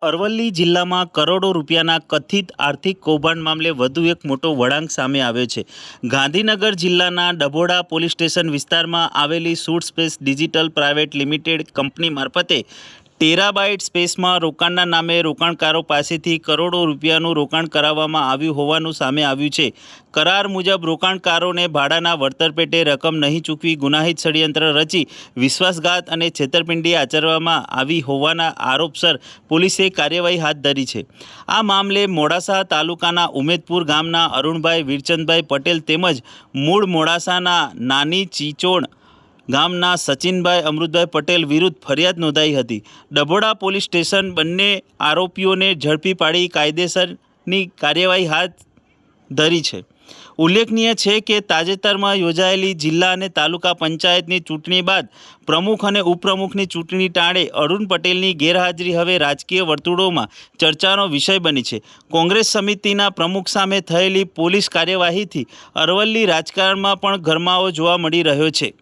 અરવલ્લી જિલ્લામાં કરોડો રૂપિયાના કથિત આર્થિક કૌભાંડ મામલે વધુ એક મોટો વળાંક સામે આવ્યો છે। ગાંધીનગર જિલ્લાના ડભોડા પોલીસ સ્ટેશન વિસ્તારમાં આવેલી suit space digital private limited company મારફતે ટેરાબાઇટ સ્પેસમાં રોકાણના નામે રોકાણકારો પાસેથી કરોડો રૂપિયાનું રોકાણ કરાવવામાં આવ્યું હોવાનું સામે આવ્યું છે। કરાર મુજબ રોકાણકારોને ભાડાના વળતર પેટે રકમ નહીં ચૂકવી ગુનાહિત ષડયંત્ર રચી વિશ્વાસઘાત અને છેતરપિંડી આચરવામાં આવી હોવાના આરોપસર પોલીસે કાર્યવાહી હાથ ધરી છે। આ મામલે મોડાસા તાલુકાના ઉમેદપુર ગામના અરુણભાઈ વીરચંદભાઈ પટેલ તેમજ મૂળ મોડાસાના નાની ચીચોણ ગામના સચિનભાઈ અમૃતભાઈ પટેલ વિરુદ્ધ ફરિયાદ નોંધાઈ હતી। ડભોડા પોલીસ સ્ટેશન બંને આરોપીઓને ઝડપી પાડી કાયદેસરની કાર્યવાહી હાથ ધરી છે। ઉલ્લેખનીય છે કે તાજેતરમાં યોજાયેલી જિલ્લા અને તાલુકા પંચાયતની ચૂંટણી બાદ પ્રમુખ અને ઉપપ્રમુખની ચૂંટણી ટાળે અરુણ પટેલની ગેરહાજરી હવે રાજકીય વર્તુળોમાં ચર્ચાનો વિષય બની છે। કોંગ્રેસ સમિતિના પ્રમુખ સામે થયેલી પોલીસ કાર્યવાહીથી અરવલ્લી રાજકારણમાં પણ ગરમાવો જોવા મળી રહ્યો છે।